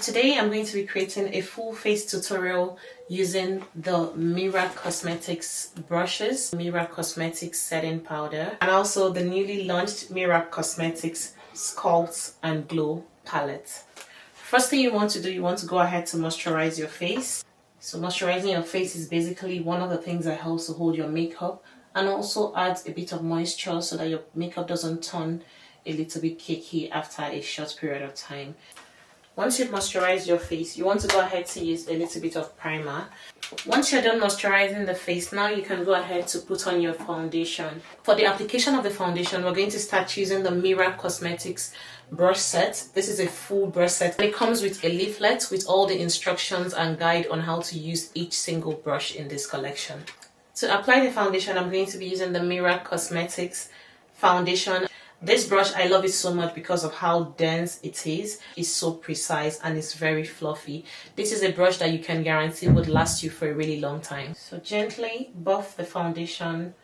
today I'm going to be creating a full face tutorial using the Merak Cosmetics brushes, Merak Cosmetics setting powder, and also the newly launched Merak Cosmetics Sculpt and Glow palette. First thing you want to do, you want to go ahead to moisturize your face. So moisturizing your face is basically one of the things that helps to hold your makeup and also adds a bit of moisture so that your makeup doesn't turn a little bit cakey after a short period of time. Once you've moisturized your face, you want to go ahead to use a little bit of primer. Once you're done moisturizing the face, now you can go ahead to put on your foundation. For the application of the foundation, we're going to start using the Merak Cosmetics brush set. This is a full brush set. It comes with a leaflet with all the instructions and guide on how to use each single brush in this collection. To apply the foundation, I'm going to be using the Merak Cosmetics foundation. This brush, I love it so much because of how dense it is. It's so precise and it's very fluffy. This is a brush that you can guarantee would last you for a really long time. So gently buff the foundation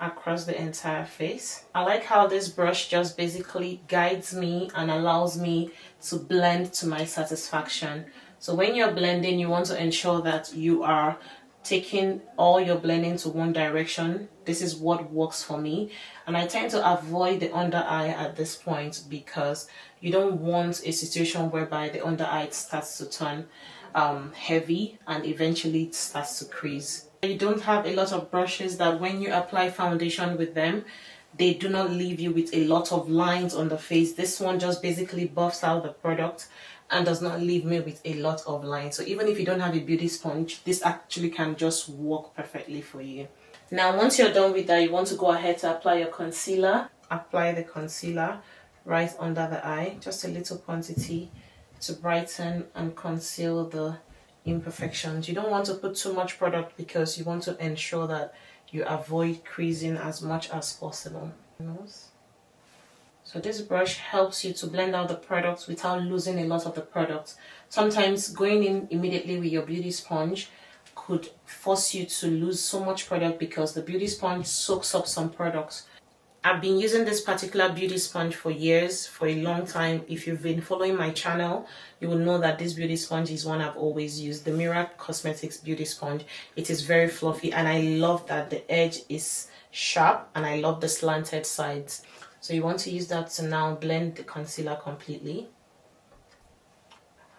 across the entire face. I like how this brush just basically guides me and allows me to blend to my satisfaction. So when you're blending, you want to ensure that you are taking all your blending to one direction. This is what works for me, and I tend to avoid the under eye at this point because you don't want a situation whereby the under eye starts to turn heavy and eventually it starts to crease. You don't have a lot of brushes that when you apply foundation with them, they do not leave you with a lot of lines on the face. This one just basically buffs out the product and does not leave me with a lot of lines. So even if you don't have a beauty sponge, this actually can just work perfectly for you. Now once you're done with that, you want to go ahead to apply your concealer. Apply the concealer right under the eye, just a little quantity to brighten and conceal the imperfections. You don't want to put too much product because you want to ensure that you avoid creasing as much as possible. So this brush helps you to blend out the products without losing a lot of the product. Sometimes going in immediately with your beauty sponge could force you to lose so much product because the beauty sponge soaks up some products. I've been using this particular beauty sponge for years, for a long time. If you've been following my channel, you will know that this beauty sponge is one I've always used, the Merak Cosmetics beauty sponge. It is very fluffy and I love that the edge is sharp and I love the slanted sides. So you want to use that to now blend the concealer completely.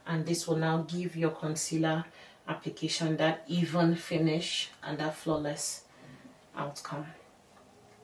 And this will now give your concealer application that even finish and that flawless outcome.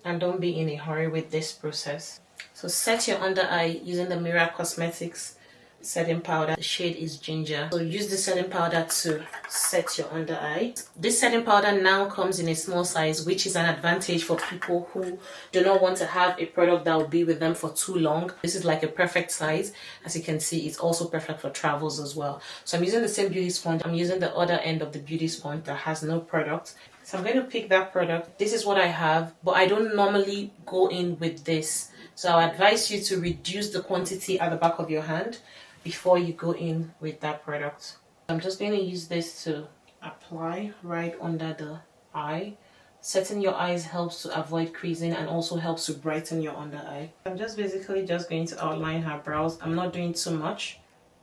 And don't be in a hurry with this process. So set your under eye using the Merak Cosmetics setting powder. The shade is ginger. So use the setting powder to set your under eye. This setting powder now comes in a small size, which is an advantage for people who do not want to have a product that will be with them for too long. This is like a perfect size. As you can see, it's also perfect for travels as well. So I'm using the same beauty sponge. I'm using the other end of the beauty sponge that has no product. So I'm going to pick that product. This is what I have, but I don't normally go in with this. So I advise you to reduce the quantity at the back of your hand before you go in with that product. I'm just going to use this to apply right under the eye. Setting your eyes helps to avoid creasing and also helps to brighten your under eye. I'm just basically just going to outline her brows. I'm not doing too much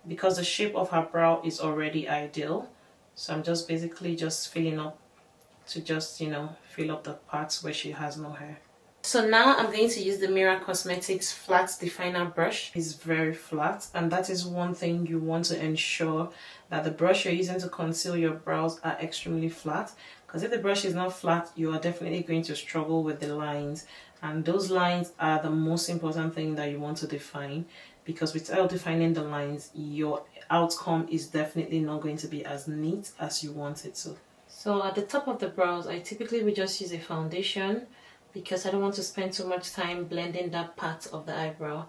because the shape of her brow is already ideal. So I'm just basically just filling up to just, fill up the parts where she has no hair. So now I'm going to use the Merak Cosmetics Flat Definer brush. It's very flat, and that is one thing you want to ensure, that the brush you're using to conceal your brows are extremely flat. Because if the brush is not flat, you are definitely going to struggle with the lines. And those lines are the most important thing that you want to define, because without defining the lines, your outcome is definitely not going to be as neat as you want it to. So at the top of the brows, I typically will just use a foundation because I don't want to spend too much time blending that part of the eyebrow.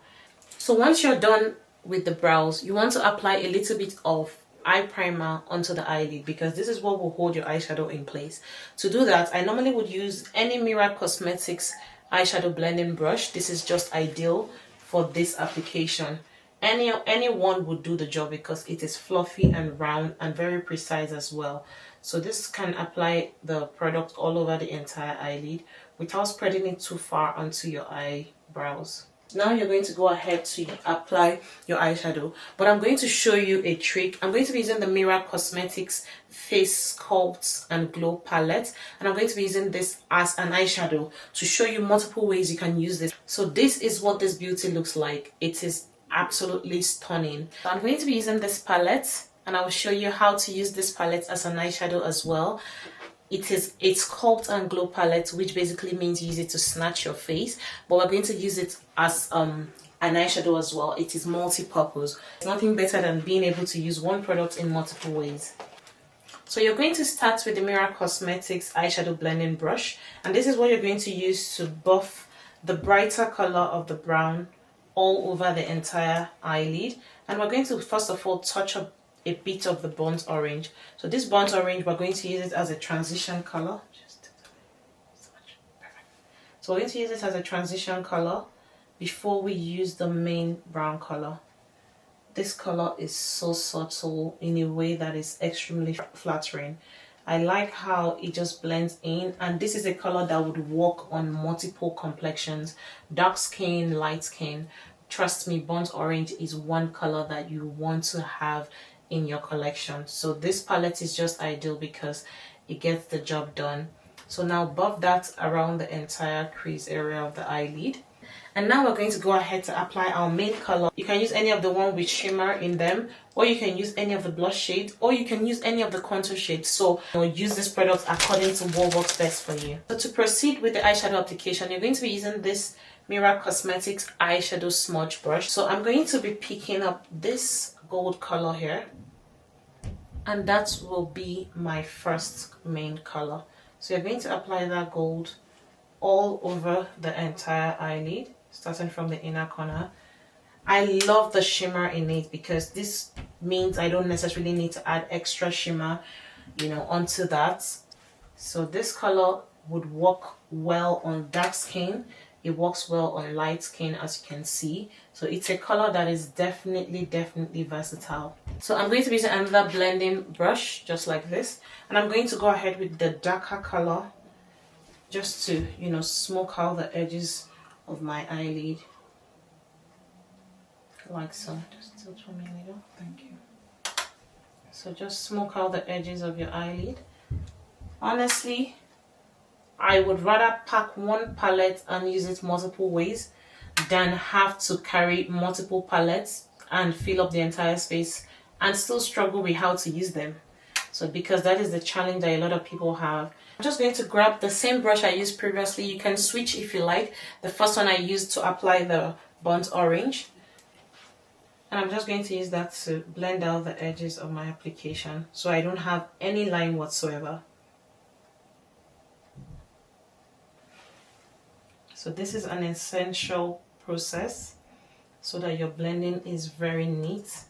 So once you're done with the brows, you want to apply a little bit of eye primer onto the eyelid because this is what will hold your eyeshadow in place. To do that, I normally would use any Merak Cosmetics eyeshadow blending brush. This is just ideal for this application. Anyone would do the job because it is fluffy and round and very precise as well. So this can apply the product all over the entire eyelid without spreading it too far onto your eyebrows. Now you're going to go ahead to apply your eyeshadow, but I'm going to show you a trick. I'm going to be using the Merak Cosmetics Face Sculpt and Glow palette, and I'm going to be using this as an eyeshadow to show you multiple ways you can use this. So this is what this beauty looks like. It is absolutely stunning. So I'm going to be using this palette, and I will show you how to use this palette as an eyeshadow as well. It is a sculpt and glow palette, which basically means you use it to snatch your face, but we're going to use it as an eyeshadow as well. It is multi-purpose. It's nothing better than being able to use one product in multiple ways. So you're going to start with the Merak Cosmetics eyeshadow blending brush, and this is what you're going to use to buff the brighter color of the brown all over the entire eyelid. And we're going to first of all touch up a bit of the burnt orange. So this burnt orange, we're going to use it as a transition color. So we're going to use it as a transition color before we use the main brown color. This color is so subtle in a way that is extremely flattering. I like how it just blends in, and this is a color that would work on multiple complexions, dark skin, light skin. Trust me, burnt orange is one color that you want to have in your collection. So this palette is just ideal because it gets the job done. So now buff that around the entire crease area of the eyelid. And now we're going to go ahead to apply our main color. You can use any of the one with shimmer in them, or you can use any of the blush shades, or you can use any of the contour shades. So use this product according to what works best for you. So to proceed with the eyeshadow application, you're going to be using this Merak Cosmetics eyeshadow smudge brush. So I'm going to be picking up this gold color here, and that will be my first main color. So you're going to apply that gold all over the entire eyelid, starting from the inner corner. I love the shimmer in it because this means I don't necessarily need to add extra shimmer, onto that. So this color would work well on dark skin. It works well on light skin, as you can see. So it's a color that is definitely versatile. So I'm going to be using another blending brush just like this, and I'm going to go ahead with the darker color just to smoke out the edges of my eyelid, like so. Just tilt for me a little, thank you. So just smoke out the edges of your eyelid. Honestly, I would rather pack one palette and use it multiple ways than have to carry multiple palettes and fill up the entire space and still struggle with how to use them. So because that is the challenge that a lot of people have. I'm just going to grab the same brush I used previously. You can switch if you like. The first one I used to apply the burnt orange. And I'm just going to use that to blend out the edges of my application so I don't have any line whatsoever. So this is an essential process so that your blending is very neat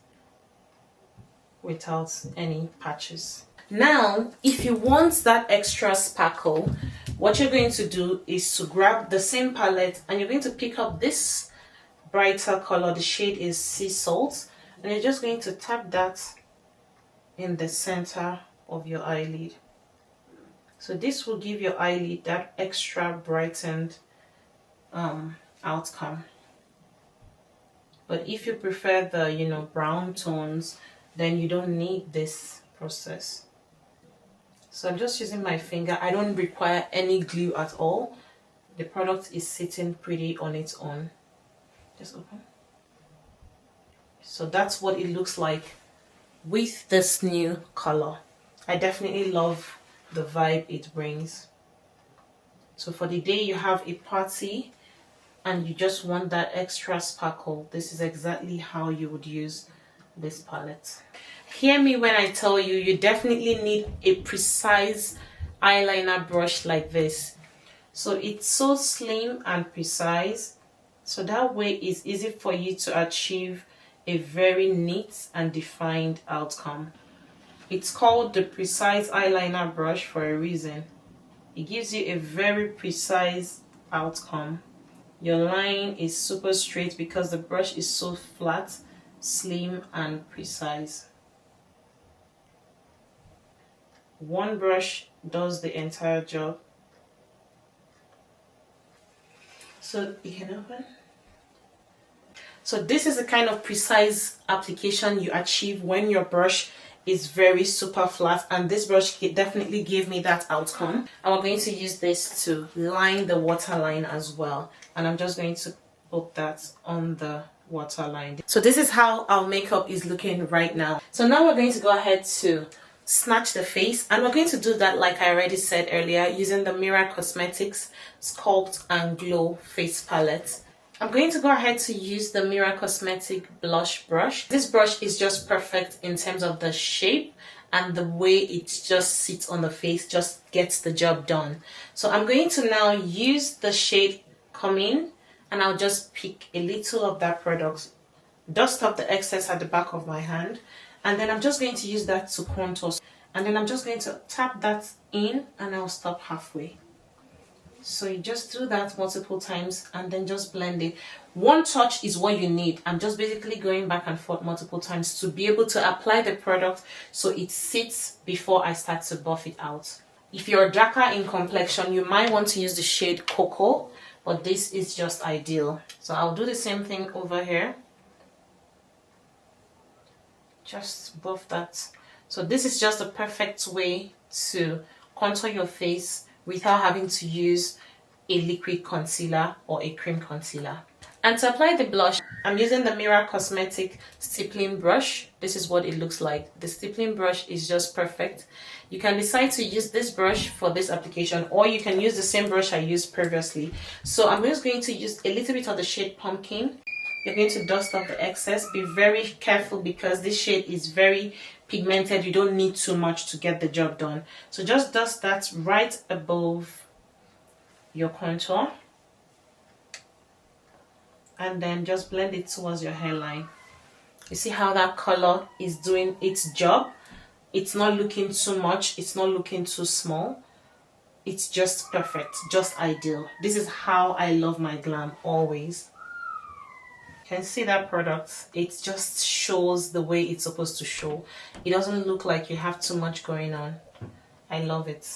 without any patches. Now, if you want that extra sparkle, what you're going to do is to grab the same palette and you're going to pick up this brighter color. The shade is Sea Salt, and you're just going to tap that in the center of your eyelid. So this will give your eyelid that extra brightened outcome. But if you prefer the brown tones, then you don't need this process. So I'm just using my finger. I don't require any glue at all. The product is sitting pretty on its own. Just open. So that's what it looks like with this new color. I definitely love the vibe it brings. So for the day you have a party and you just want that extra sparkle, this is exactly how you would use this palette. Hear me when I tell you, you definitely need a precise eyeliner brush like this. So it's so slim and precise, so that way it's easy for you to achieve a very neat and defined outcome. It's called the precise eyeliner brush for a reason. It gives you a very precise outcome. Your line is super straight because the brush is so flat, slim and precise. One brush does the entire job. So you can open. So this is the kind of precise application you achieve when your brush is very super flat, and this brush definitely gave me that outcome. And we're going to use this to line the waterline as well, and I'm just going to put that on the waterline. So this is how our makeup is looking right now. So now we're going to go ahead to snatch the face, and we're going to do that like I already said earlier, using the Merak Cosmetics Sculpt and Glow face palette. I'm going to go ahead to use the Merak Cosmetic blush brush. This brush is just perfect in terms of the shape, and the way it just sits on the face just gets the job done. So I'm going to now use the shade Come In, and I'll just pick a little of that product, dust off the excess at the back of my hand, and then I'm just going to use that to contour. And then I'm just going to tap that in, and I'll stop halfway. So you just do that multiple times and then just blend it. One touch is what you need. I'm just basically going back and forth multiple times to be able to apply the product so it sits before I start to buff it out. If you're darker in complexion, you might want to use the shade Cocoa, but this is just ideal. So I'll do the same thing over here. Just buff that. So this is just a perfect way to contour your face without having to use a liquid concealer or a cream concealer. And to apply the blush, I'm using the Merak Cosmetic stippling brush. This is what it looks like. The stippling brush is just perfect. You can decide to use this brush for this application, or you can use the same brush I used previously. So I'm just going to use a little bit of the shade Pumpkin. You're going to dust off the excess. Be very careful because this shade is very pigmented. You don't need too much to get the job done. So just dust that right above your contour, and then just blend it towards your hairline. You see how that color is doing its job? It's not looking too much, it's not looking too small. It's just perfect, just ideal. This is how I love my glam always. You can see that product, it just shows the way it's supposed to show. It doesn't look like you have too much going on. I love it.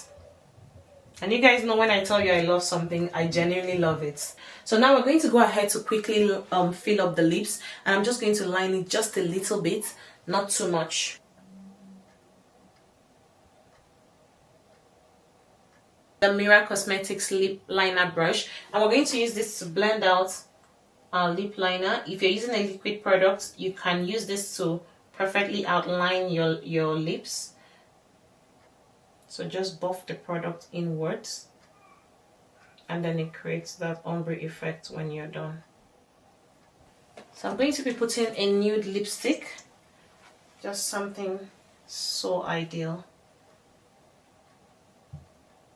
And you guys know when I tell you I love something, I genuinely love it. So now we're going to go ahead to quickly fill up the lips, and I'm just going to line it just a little bit, not too much. The Merak Cosmetics lip liner brush, and we're going to use this to blend out our lip liner. If you're using a liquid product, you can use this to perfectly outline your lips. So just buff the product inwards, and then it creates that ombre effect when you're done. So I'm going to be putting a nude lipstick, just something so ideal.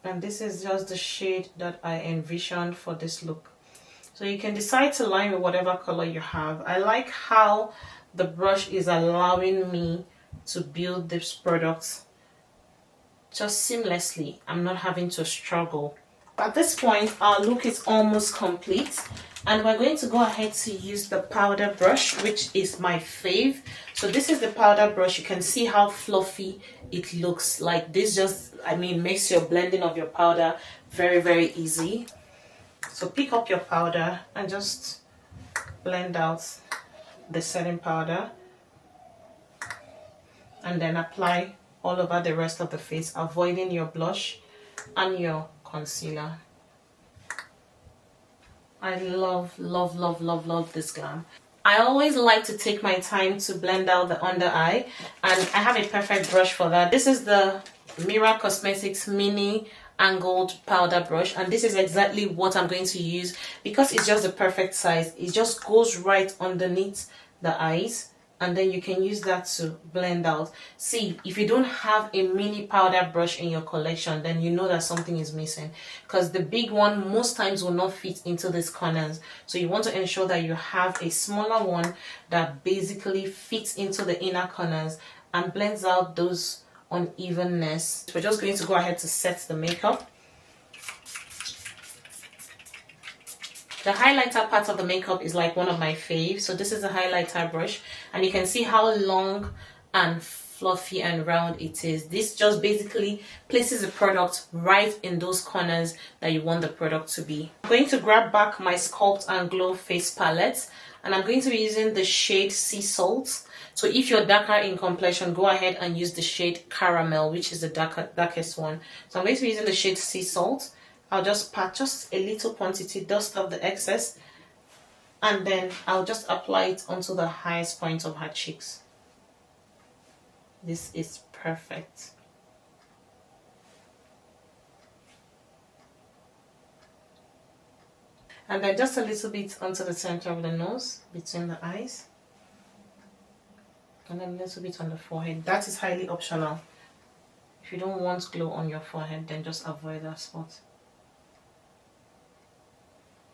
And this is just the shade that I envisioned for this look. So you can decide to line with whatever color you have. I like how the brush is allowing me to build this product just seamlessly. I'm not having to struggle. At this point, our look is almost complete, and we're going to go ahead to use the powder brush, which is my fave. So this is the powder brush. You can see how fluffy it looks. Like this just, I mean, makes your blending of your powder very, very easy. So pick up your powder and just blend out the setting powder, and then apply all over the rest of the face, avoiding your blush and your concealer. I love, love, love, love, love this glam. I always like to take my time to blend out the under eye, and I have a perfect brush for that. This is the Merak Cosmetics mini angled powder brush, and this is exactly what I'm going to use because it's just the perfect size. It just goes right underneath the eyes, and then you can use that to blend out. See, if you don't have a mini powder brush in your collection, then you know that something is missing, because the big one most times will not fit into these corners. So you want to ensure that you have a smaller one that basically fits into the inner corners and blends out those unevenness. We're just going to go ahead to set the makeup. The highlighter part of the makeup is like one of my faves. So this is a highlighter brush, and you can see how long and fluffy and round it is. This just basically places the product right in those corners that you want the product to be. I'm going to grab back my Sculpt and Glow face palette, and I'm going to be using the shade Sea Salt. So if you're darker in complexion, go ahead and use the shade Caramel, which is the darkest one. So I'm going to be using the shade Sea Salt. I'll just pat just a little quantity, dust off the excess, and then I'll just apply it onto the highest point of her cheeks. This is perfect. And then just a little bit onto the center of the nose, between the eyes. And then a little bit on the forehead. That is highly optional. If you don't want glow on your forehead, then just avoid that spot.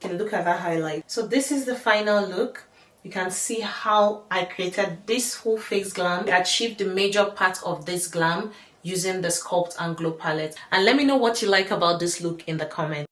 You can look at that highlight. So this is the final look. You can see how I created this full face glam. I achieved the major part of this glam using the Sculpt and Glow palette. And let me know what you like about this look in the comments.